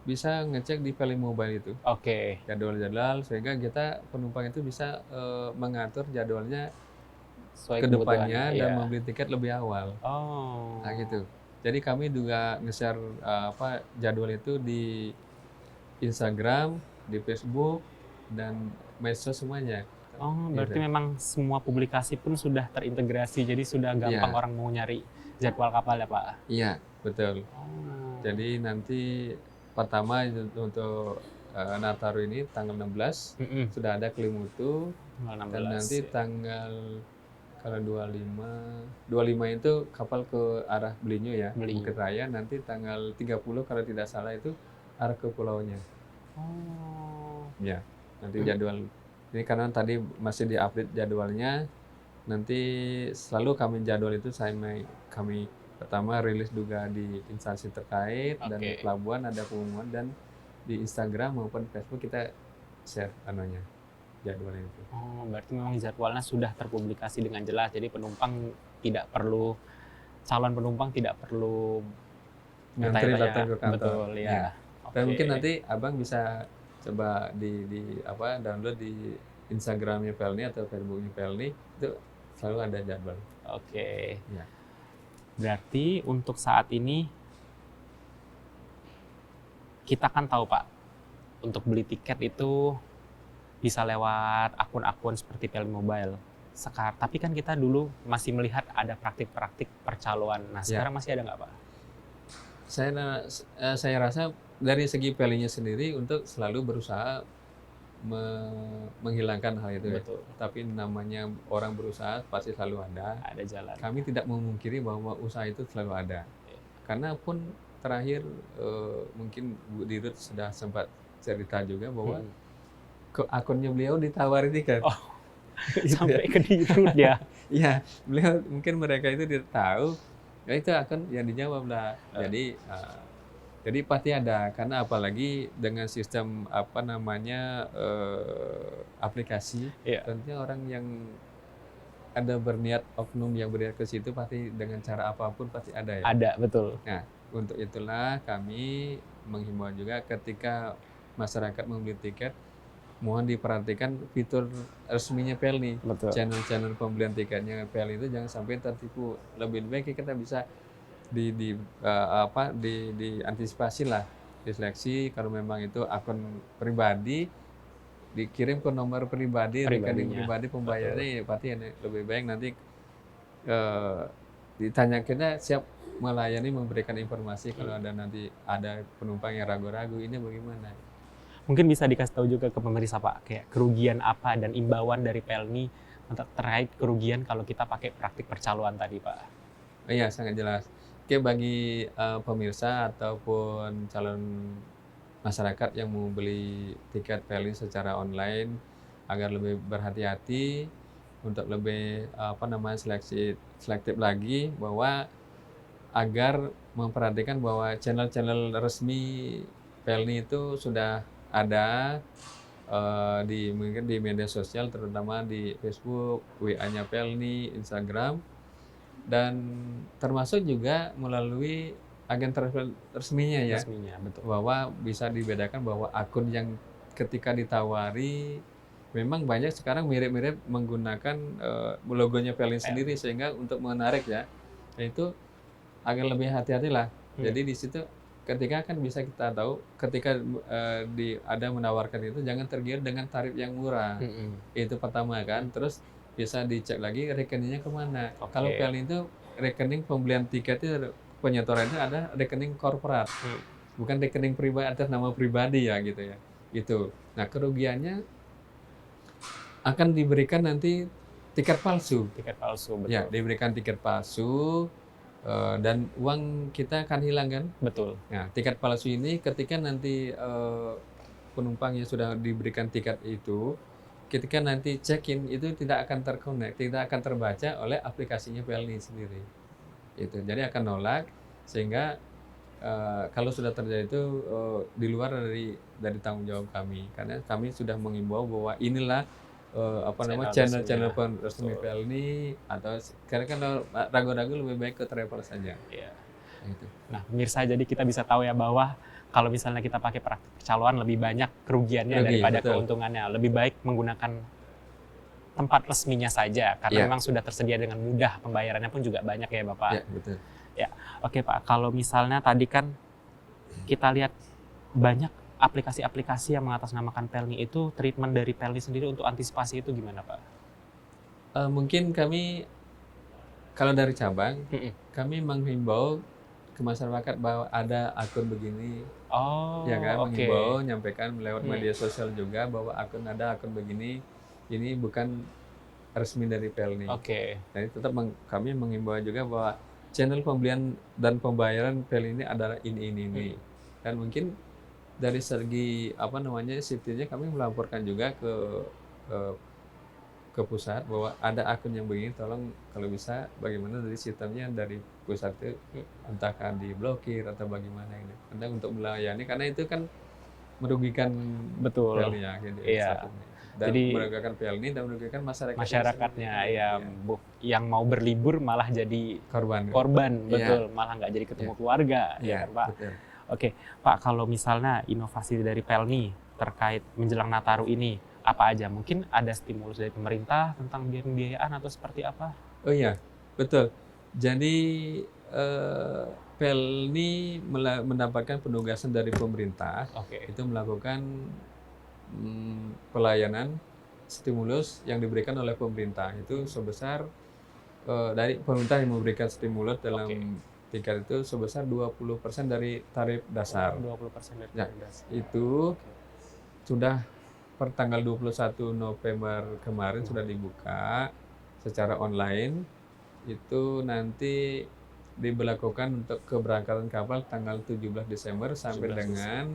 bisa ngecek di Pelni Mobile itu Oke. jadwal-jadwal, sehingga kita penumpang itu bisa mengatur jadwalnya Sesuai ke depannya kebutuhannya, dan iya. membeli tiket lebih awal. Oh. Nah gitu. Jadi kami juga nge-share jadwal itu di Instagram, di Facebook, dan medsos semuanya. Oh, berarti Gitu. memang semua publikasi pun sudah terintegrasi, jadi sudah gampang Iya, orang mau nyari jadwal kapal ya, Pak? iya, betul. Oh. Jadi nanti pertama untuk Nataru ini tanggal 16 Mhm, sudah ada Kelimutu, tanggal dan 16 nanti ya. tanggal kalau 25 itu kapal ke arah Belinyu ya, Beli. Bukit Raya. Nanti tanggal 30 kalau tidak salah itu arah ke pulaunya. Oh. Ya, nanti jadwal ini karena tadi masih di-update jadwalnya. Nanti selalu kami jadwal itu kami pertama rilis juga di instansi terkait, dan di Oke. pelabuhan ada pengumuman, dan di Instagram maupun Facebook kita share jadwalnya itu. Oh, berarti memang jadwalnya sudah terpublikasi dengan jelas, jadi calon penumpang tidak perlu Ngantri bertanya-tanya. datang ke kantor. Betul, Ya. ya. Dan Oke. mungkin nanti Abang bisa coba download di Instagramnya Pelni atau Facebooknya Pelni, itu selalu ada jadwal. Oke. Ya. Berarti untuk saat ini kita kan tahu, Pak, untuk beli tiket itu bisa lewat akun-akun seperti Pelni Mobile. Tapi kan kita dulu masih melihat ada praktik-praktik percaloan. Nah, Ya. sekarang masih ada nggak, Pak? Saya rasa dari segi Pelninya sendiri untuk selalu berusaha menghilangkan hal itu ya. Betul. Tapi namanya orang berusaha pasti selalu ada. Ada jalan. Kami tidak memungkiri bahwa usaha itu selalu ada. Karena pun terakhir mungkin Bu Dirut sudah sempat cerita juga bahwa ke akunnya beliau ditawari tiket. Oh, Gitu ya. sampai ke Dirut ya. Iya, beliau mungkin mereka itu tidak tahu. Ya itu akun yang dijawab lah. Jadi pasti ada, karena apalagi dengan sistem aplikasi, Iya. tentunya orang yang ada berniat, oknum yang berniat ke situ pasti dengan cara apapun pasti ada ya. Ada, betul. Nah, untuk itulah kami menghimbau juga ketika masyarakat membeli tiket, mohon diperhatikan fitur resminya Pelni. Betul. Channel-channel pembelian tiketnya Pelni itu jangan sampai tertipu. Lebih baik kita bisa diantisipasi lah, diseleksi. Kalau memang itu akun pribadi, dikirim ke nomor pribadi, rekening pribadi pembayarannya, pasti lebih baik nanti ditanya, kita siap melayani, memberikan informasi kalau nanti ada penumpang yang ragu-ragu ini bagaimana. Mungkin bisa dikasih tahu juga ke pemirsa, Pak, kayak kerugian apa dan imbauan dari Pelni untuk terkait kerugian kalau kita pakai praktik percaloan tadi, Pak. Iya, sangat jelas. Oke, bagi pemirsa ataupun calon masyarakat yang mau beli tiket Pelni secara online, agar lebih berhati-hati, untuk lebih selektif lagi, bahwa agar memperhatikan bahwa channel-channel resmi Pelni itu sudah ada mungkin di media sosial, terutama di Facebook, WA-nya Pelni, Instagram, dan termasuk juga melalui agen resminya ya. Resminya, betul. Bahwa bisa dibedakan bahwa akun yang ketika ditawari, memang banyak sekarang mirip-mirip menggunakan logonya Pelni sendiri, sehingga untuk menarik ya, itu agar lebih hati-hatilah. Jadi di situ ketika kan bisa kita tahu, ketika ada menawarkan itu, jangan tergiur dengan tarif yang murah. Itu pertama kan. Terus bisa dicek lagi rekeningnya kemana. Kalau Pelni itu rekening pembelian tiket itu, penyetoran itu ada rekening korporat, bukan rekening pribadi atas nama pribadi ya, gitu ya. Itu. Nah, kerugiannya akan diberikan nanti tiket palsu. Tiket palsu, betul. Ya, diberikan tiket palsu, dan uang kita akan hilang kan. Betul. Nah, tiket palsu ini ketika nanti penumpang yang sudah diberikan tiket itu, ketika nanti check-in itu tidak akan terconnect, tidak akan terbaca oleh aplikasinya Pelni sendiri. Itu. Jadi akan nolak, sehingga kalau sudah terjadi itu di luar dari tanggung jawab kami, karena kami sudah mengimbau bahwa inilah channel-channel resmi Pelni, atau karena kan ragu-ragu lebih baik ke travel saja. Iya. Gitu. Nah, pemirsa, jadi kita bisa tahu ya bahwa kalau misalnya kita pakai praktik percaloan lebih banyak kerugiannya daripada keuntungannya. Lebih baik menggunakan tempat resminya saja karena Ya. memang sudah tersedia dengan mudah, pembayarannya pun juga banyak ya Bapak. Ya, betul. Ya, oke Pak. Kalau misalnya tadi kan kita lihat banyak aplikasi-aplikasi yang mengatasnamakan Pelni itu, treatment dari Pelni sendiri untuk antisipasi itu gimana Pak? Mungkin kami kalau dari cabang, Mm-mm. kami menghimbau ke masyarakat bahwa ada akun begini, Oh, ya kan, oke. menghimbau, nyampaikan lewat Hmm. media sosial juga bahwa ada akun begini, ini bukan resmi dari Pelni. Oke. Jadi tetap kami menghimbau juga bahwa channel pembelian dan pembayaran Pelni ini adalah ini. Dan mungkin dari segi safety-nya kami melaporkan juga ke pusat bahwa ada akun yang begini, tolong kalau bisa bagaimana dari sistemnya dari pusat itu entah kan diblokir atau bagaimana ini. Karena untuk melayani karena itu kan merugikan Betul. Pelni ya gitu. Iya. Satunya. Dan Jadi merugikan Pelni dan merugikan masyarakatnya ya, Iya. yang mau berlibur malah jadi korban. betul, malah nggak jadi ketemu keluarga, ya kan Pak? Betul. Oke, Pak, kalau misalnya inovasi dari Pelni terkait menjelang Nataru ini, apa aja? Mungkin ada stimulus dari pemerintah tentang pembiayaan atau seperti apa? Oh iya, betul. Jadi Pelni mendapatkan penugasan dari pemerintah Oke. itu melakukan pelayanan stimulus yang diberikan oleh pemerintah itu sebesar dari pemerintah yang memberikan stimulus dalam tiket itu sebesar 20% dari tarif dasar. 20% dari Ya, tarif dasar. itu sudah per tanggal 21 November kemarin sudah dibuka secara online. Itu nanti diberlakukan untuk keberangkatan kapal tanggal 17 Desember sampai 17 dengan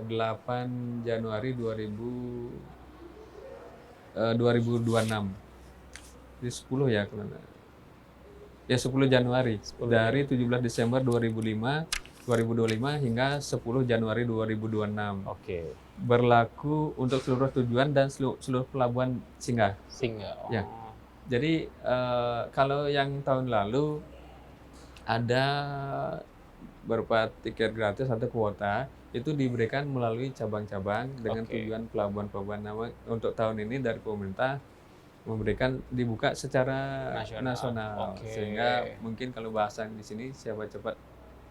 8 Januari 2026. Jadi 10 ya kalau enggak. Ya 10 Januari. 10 Dari 17 Desember 2025 hingga 10 Januari 2026. Oke. Berlaku untuk seluruh tujuan dan seluruh pelabuhan singgah. Singgah. Oh. Ya. Jadi kalau yang tahun lalu ada berupa tiket gratis atau kuota itu diberikan melalui cabang-cabang dengan tujuan pelabuhan-pelabuhan. Untuk tahun ini dari pemerintah memberikan dibuka secara nasional. Sehingga mungkin kalau bahasan di sini siapa cepat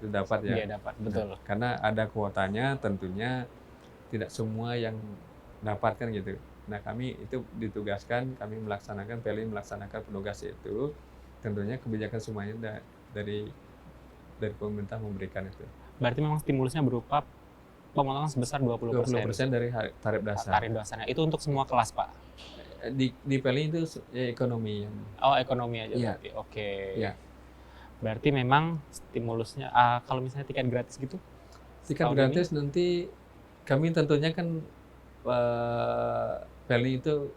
dapat ya. Dia dapat, betul. Karena ada kuotanya, tentunya tidak semua yang dapatkan gitu. Nah, kami itu ditugaskan, Pelni melaksanakan penugas itu. Tentunya kebijakan semuanya dari pemerintah memberikan itu. Berarti memang stimulusnya berupa pemotongan sebesar 20% dari tarif dasar. Tarif dasarnya. Itu untuk semua kelas, Pak? Di Pelni itu ekonomi. Oh, ekonomi aja Iya. berarti. Oke. Iya. Berarti memang stimulusnya, kalau misalnya tiket gratis gitu? Tiket gratis nanti kami tentunya kan Pelni itu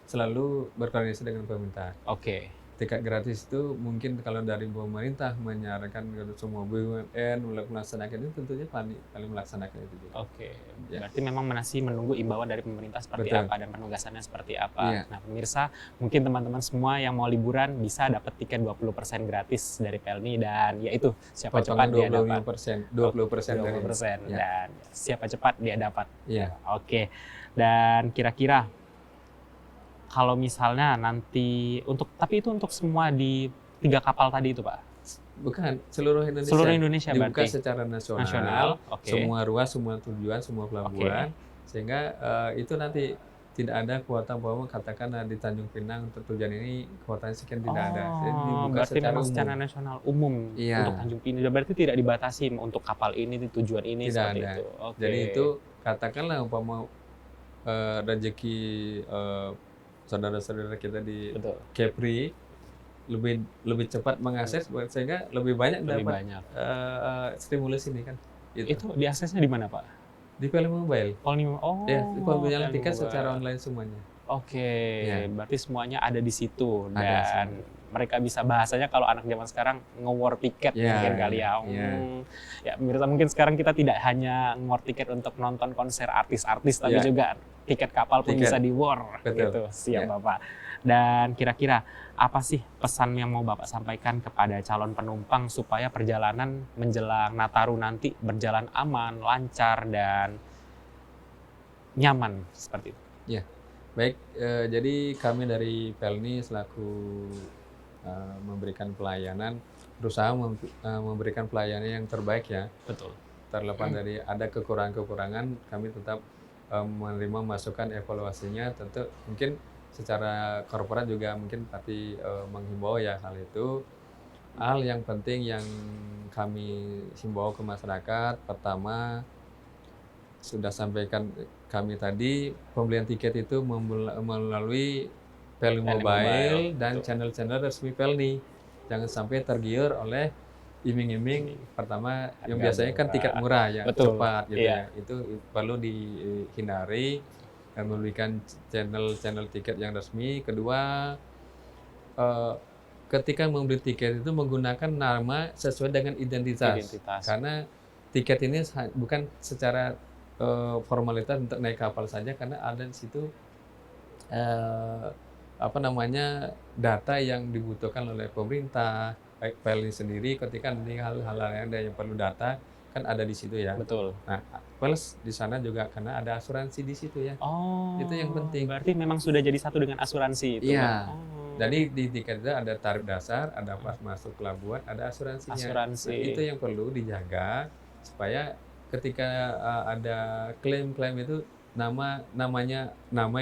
selalu berkoordinasi dengan pemerintah. Oke. Tiket gratis itu mungkin kalau dari pemerintah menyarankan ke semua BUMN melaksanakan itu, tentunya Pelni melaksanakan itu juga. Oke. Berarti memang masih menunggu imbauan dari pemerintah seperti apa dan penugasannya seperti apa. Iya. Nah, pemirsa, mungkin teman-teman semua yang mau liburan bisa dapat tiket 20% gratis dari Pelni, dan yaitu siapa cepat dia dapat. 20% dari 20%, ya. dan siapa cepat dia dapat. Iya. Oke. Dan kira-kira kalau misalnya nanti tapi itu untuk semua di 3 kapal tadi itu, Pak? Bukan, seluruh Indonesia. Seluruh Indonesia dibuka berarti? secara nasional. Oke. Semua ruas, semua tujuan, semua pelabuhan. Sehingga itu nanti tidak ada kuota bahwa katakan di Tanjung Pinang untuk tujuan ini kuotanya sekian, tidak ada. Jadi dibuka berarti memang umum. secara nasional umum Iya. untuk Tanjung Pinang. Berarti tidak dibatasi untuk kapal ini, di tujuan ini, Tidak seperti ada. itu. Oke. Jadi itu katakanlah umpama rezeki saudara-saudara kita di Betul. Kepri lebih cepat mengakses sehingga lebih banyak dapat stimulus ini kan. Itu diaksesnya di mana, Pak? Di Pelni Mobile. Oh. Ya, pembelian Pelni tiket Mobile. secara online semuanya. Oke, Ya. berarti semuanya ada di situ, Ada dan semua. mereka bisa bahasanya kalau anak zaman sekarang nge-war tiket Ya, mungkin kali ya. ya. Ya, pemirsa, mungkin sekarang kita tidak hanya nge-war tiket untuk nonton konser artis-artis, tapi Ya. juga tiket kapal pun bisa di-war. Betul. Gitu. Siap, Ya. Bapak. Dan kira-kira apa sih pesan yang mau Bapak sampaikan kepada calon penumpang supaya perjalanan menjelang Nataru nanti berjalan aman, lancar, dan nyaman seperti itu? Ya. Baik, jadi kami dari Pelni selaku memberikan pelayanan, berusaha memberikan pelayanan yang terbaik ya. Betul. Terlepas dari ada kekurangan-kekurangan, kami tetap menerima masukan evaluasinya. Tentu mungkin secara korporat juga mungkin pasti menghimbau ya hal itu. Hal yang penting yang kami himbau ke masyarakat, pertama sudah sampaikan kami tadi, pembelian tiket itu melalui Pelni Pelni Mobile Mobile, dan betul. channel-channel resmi Pelni. Jangan sampai tergiur oleh iming-iming pertama yang Harga biasanya kan tiket murah. murah ya, Betul, cepat gitu iya. ya. Itu perlu dihindari dan memberikan channel-channel tiket yang resmi. Kedua, eee, ketika membeli tiket itu menggunakan nama sesuai dengan identitas. Identitas. Karena tiket ini bukan secara formalitas untuk naik kapal saja, karena ada di situ eee, apa namanya, data yang dibutuhkan oleh pemerintah, baik Pelni sendiri ketika nanti hal-hal yang ada yang perlu data, kan ada di situ ya. Betul. Nah, plus di sana juga karena ada asuransi di situ ya, itu yang Oh, penting. berarti memang sudah jadi satu dengan asuransi itu, Pak? Iya, Oh, jadi di tiket itu ada tarif dasar, ada pas masuk pelabuhan, ada asuransinya. Nah, itu asuransi. yang perlu dijaga supaya ketika ada klaim-klaim itu nama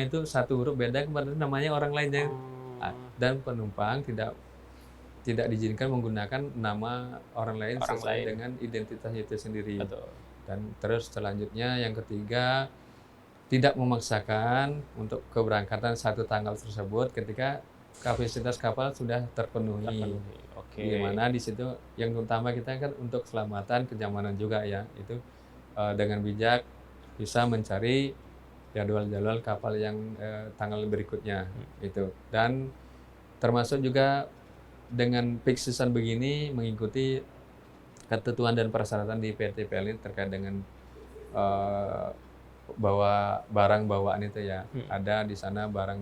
itu satu huruf beda kepada namanya orang lain yang Oh, dan penumpang tidak tidak diizinkan menggunakan nama orang lain orang sesuai lain. dengan identitasnya itu sendiri. Betul. Dan terus selanjutnya yang ketiga, tidak memaksakan untuk keberangkatan satu tanggal tersebut ketika kapasitas kapal sudah terpenuhi. Terpenuhi. Oke. Di mana di situ yang utama kita kan untuk keselamatan, kenyamanan juga ya. Itu dengan bijak bisa mencari jadwal-jadwal kapal yang tanggal berikutnya itu. Dan termasuk juga dengan peak season begini mengikuti ketentuan dan persyaratan di PT PLN terkait dengan eh, bawa barang bawaan itu ya. Ada di sana barang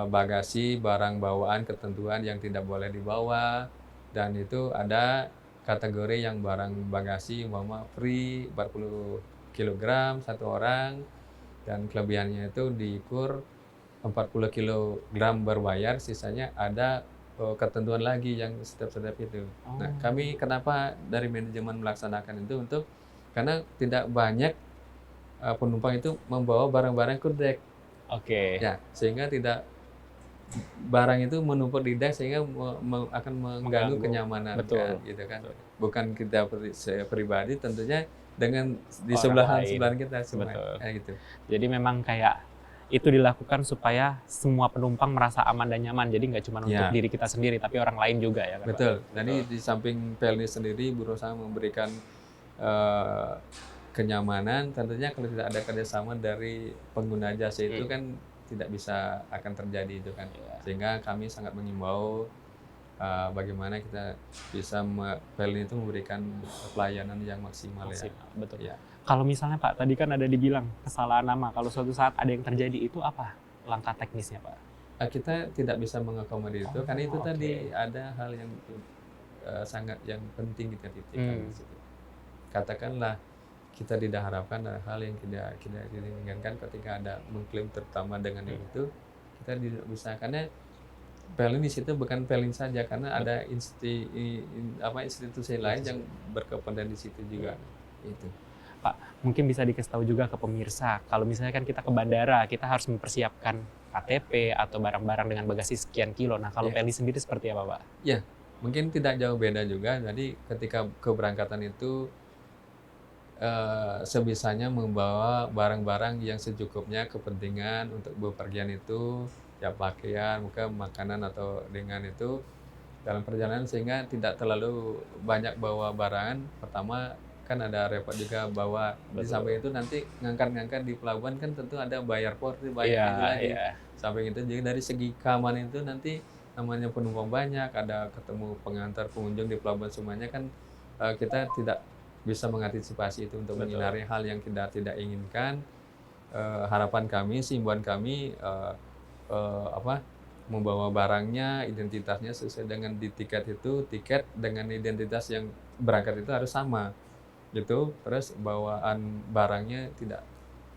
bagasi, barang bawaan ketentuan yang tidak boleh dibawa, dan itu ada kategori yang barang bagasi umpama free 40 kilogram satu orang, dan kelebihannya itu diukur 40 kilogram berbayar, sisanya ada ketentuan lagi yang setiap-setiap itu. Nah, Oh, kami kenapa dari manajemen melaksanakan itu karena tidak banyak penumpang itu membawa barang-barang ke dek, oke. ya, sehingga tidak barang itu menumpuk di dek sehingga akan mengganggu Mengganggu. kenyamanan kan, Betul. gitu kan. Betul. Bukan kita saya pribadi tentunya dengan di Orang sebelahan lain. sebelahan kita semua, Betul. kayak gitu. Jadi memang kayak itu dilakukan supaya semua penumpang merasa aman dan nyaman. Jadi nggak cuma untuk Ya, diri kita sendiri, tapi orang lain juga ya kan, Pak? betul. Betul. Jadi di samping Pelni sendiri berusaha memberikan eh, kenyamanan, tentunya kalau tidak ada kerjasama dari pengguna jasa itu kan tidak bisa akan terjadi itu kan. Iya. Sehingga kami sangat mengimbau bagaimana kita bisa Pelni itu memberikan pelayanan yang maksimal ya. Maksimal, betul. Ya. Kalau misalnya Pak, tadi kan ada dibilang kesalahan nama. Kalau suatu saat ada yang terjadi, itu apa langkah teknisnya, Pak? Kita tidak bisa mengakomodir itu karena itu Oh, tadi oke. ada hal yang sangat yang penting kita titikkan di situ. Katakanlah kita tidak harapkan ada hal yang tidak tidak diinginkan ketika ada mengklaim terutama dengan itu, kita tidak bisa karena Pelni di situ bukan Pelni saja karena ada institusi lain yang berkepentingan di situ juga. Itu. Pak, mungkin bisa dikasih tahu juga ke pemirsa, kalau misalnya kan kita ke bandara, kita harus mempersiapkan KTP atau barang-barang dengan bagasi sekian kilo. Nah, kalau Ya. Pelni sendiri seperti apa, Pak? Ya, mungkin tidak jauh beda juga. Jadi ketika keberangkatan itu sebisanya membawa barang-barang yang secukupnya, kepentingan untuk bepergian itu, ya pakaian, mungkin makanan atau dengan itu dalam perjalanan sehingga tidak terlalu banyak bawa barang. Pertama kan ada repot juga bawa di Betul. samping itu nanti ngangkat-ngangkat di pelabuhan kan tentu ada bayar port, bayar Iya, ini lagi. iya. Samping itu jadi dari segi keamanan itu nanti namanya penumpang banyak, ada ketemu pengantar pengunjung di pelabuhan semuanya kan kita tidak bisa mengantisipasi itu untuk Betul. menghindari hal yang kita tidak inginkan. Harapan kami, himbauan kami membawa barangnya, identitasnya sesuai dengan di tiket itu, tiket dengan identitas yang berangkat itu harus sama gitu. Terus bawaan barangnya tidak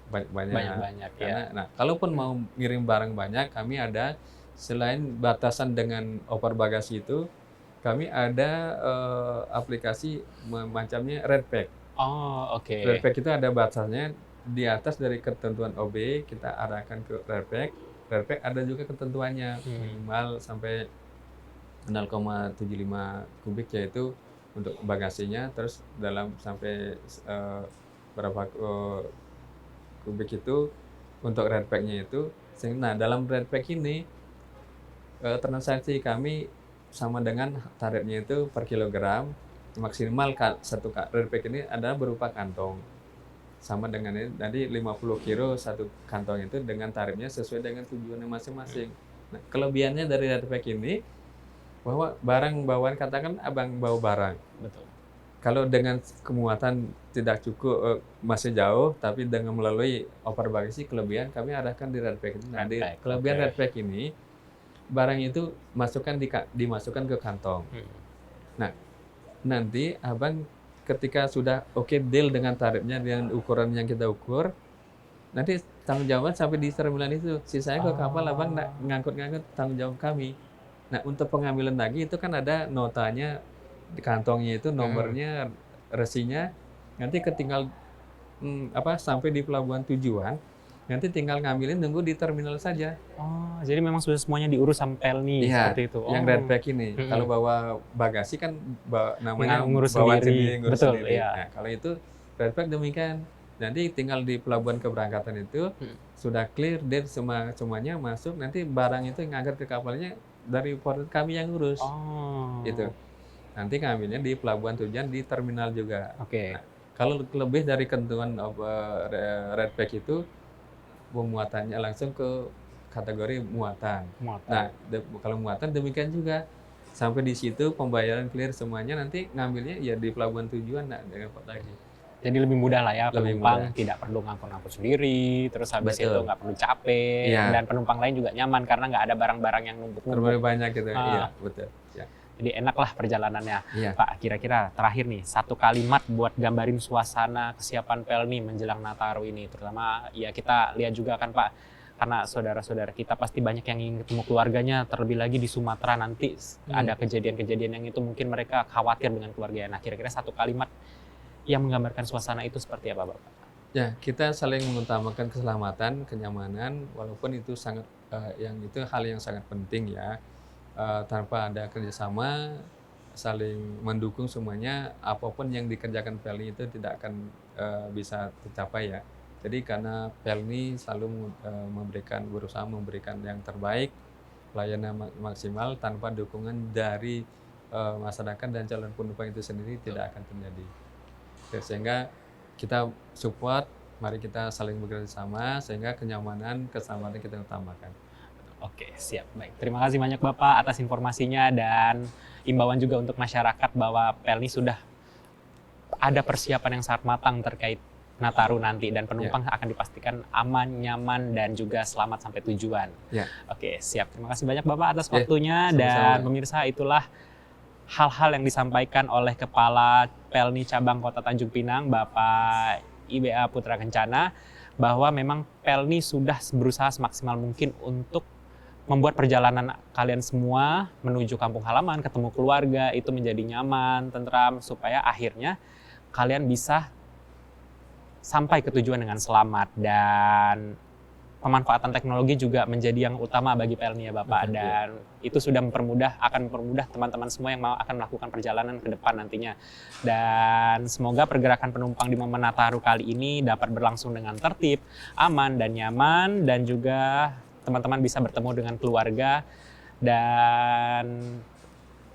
Banyak-banyak Karena, ya. nah, kalaupun mau ngirim barang banyak, kami ada selain batasan dengan oper bagasi itu, kami ada aplikasi macamnya Redpack. Oh, oke. Redpack itu ada batasannya di atas dari ketentuan OB kita arahkan ke Redpack. Redpack ada juga ketentuannya minimal sampai 0,75 kubik yaitu untuk bagasinya, terus dalam sampai berapa kubik itu untuk Redpack-nya itu. Nah, dalam Redpack ini transaksi kami sama dengan tarifnya itu per kilogram maksimal satu Redpack ini adalah berupa kantong. Sama dengan ini tadi 50 kilo satu kantong itu dengan tarifnya sesuai dengan tujuannya masing-masing. Nah, kelebihannya dari Redpack ini bahwa barang bawaan, katakan abang bawa barang. Betul. Kalau dengan kemuatan tidak cukup masih jauh, tapi dengan melalui oper bagasi kelebihan kami arahkan di Redpack ini. Nah, kelebihan Redpack ini barang itu dimasukkan ke kantong. Nah, nanti abang ketika sudah oke deal dengan tarifnya dengan ukuran yang kita ukur, nanti tanggung jawab sampai di terminal itu. Sisanya ke kapal abang ngangkut-ngangkut tanggung jawab kami. Nah, untuk pengambilan lagi itu kan ada notanya di kantongnya itu, nomornya, resinya. Nanti ketinggal sampai di pelabuhan tujuan, nanti tinggal ngambilin nunggu di terminal saja. Oh, jadi memang sudah semuanya diurus sama Pelni seperti itu. Yang Redpack ini. Kalau bawa bagasi kan namanya ngurus bawa sendiri. ngurus Betul, sendiri. iya. Nah, kalau itu Redpack demikian. Nanti tinggal di pelabuhan keberangkatan itu sudah clear date semuanya masuk, nanti barang itu ngangkat ke kapalnya dari port kami yang ngurus. Itu. Nanti ngambilnya di pelabuhan tujuan di terminal juga. Oke. Nah, kalau lebih dari ketentuan Redpack itu pemuatannya langsung ke kategori muatan. Nah, kalau muatan demikian juga sampai di situ pembayaran clear semuanya, nanti ngambilnya ya di pelabuhan tujuan dengan port lagi. Jadi lebih mudah lah ya, penumpang tidak perlu ngangkut-ngangkut sendiri, terus habis itu nggak perlu capek, dan penumpang lain juga nyaman karena nggak ada barang-barang yang numpuk-numpuk. Terlalu banyak gitu, iya betul. Ya. Jadi enak lah perjalanannya. Pak, kira-kira terakhir nih, satu kalimat buat gambarin suasana kesiapan Pelni menjelang Nataru ini. Terutama ya kita lihat juga kan Pak, karena saudara-saudara kita pasti banyak yang ingin ketemu keluarganya, terlebih lagi di Sumatera nanti ada kejadian-kejadian yang itu mungkin mereka khawatir dengan keluarganya. Nah, kira-kira satu kalimat yang menggambarkan suasana itu seperti apa, Bapak? Ya, kita saling mengutamakan keselamatan, kenyamanan, walaupun itu sangat itu hal yang sangat penting ya. Tanpa ada kerjasama, saling mendukung semuanya, apapun yang dikerjakan Pelni itu tidak akan bisa tercapai ya. Jadi karena Pelni selalu berusaha memberikan yang terbaik, pelayanan maksimal, tanpa dukungan dari masyarakat dan calon penumpang itu sendiri tidak akan terjadi. Sehingga kita support, mari kita saling bekerja sama sehingga kenyamanan, keselamatan kita utamakan. Oke, siap. Baik. Terima kasih banyak Bapak atas informasinya dan imbauan juga untuk masyarakat bahwa Pelni sudah ada persiapan yang sangat matang terkait Nataru nanti dan penumpang akan dipastikan aman, nyaman dan juga selamat sampai tujuan. Oke, siap. Terima kasih banyak Bapak atas waktunya dan pemirsa, itulah hal-hal yang disampaikan oleh Kepala Pelni Cabang Kota Tanjung Pinang, Bapak IBA Putra Kencana, bahwa memang Pelni sudah berusaha semaksimal mungkin untuk membuat perjalanan kalian semua menuju kampung halaman, ketemu keluarga, itu menjadi nyaman, tentram, supaya akhirnya kalian bisa sampai ke tujuan dengan selamat. Dan pemanfaatan teknologi juga menjadi yang utama bagi Pelni ya Bapak, dan itu sudah akan mempermudah teman-teman semua yang mau akan melakukan perjalanan ke depan nantinya. Dan semoga pergerakan penumpang di momen Nataru kali ini dapat berlangsung dengan tertib, aman dan nyaman, dan juga teman-teman bisa bertemu dengan keluarga. Dan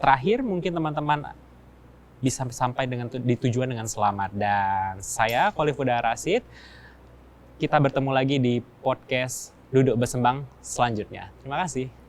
terakhir mungkin teman-teman bisa sampai di tujuan dengan selamat. Dan saya Kholifuddar Rasyid, kita bertemu lagi di podcast Duduk Bersembang selanjutnya. Terima kasih.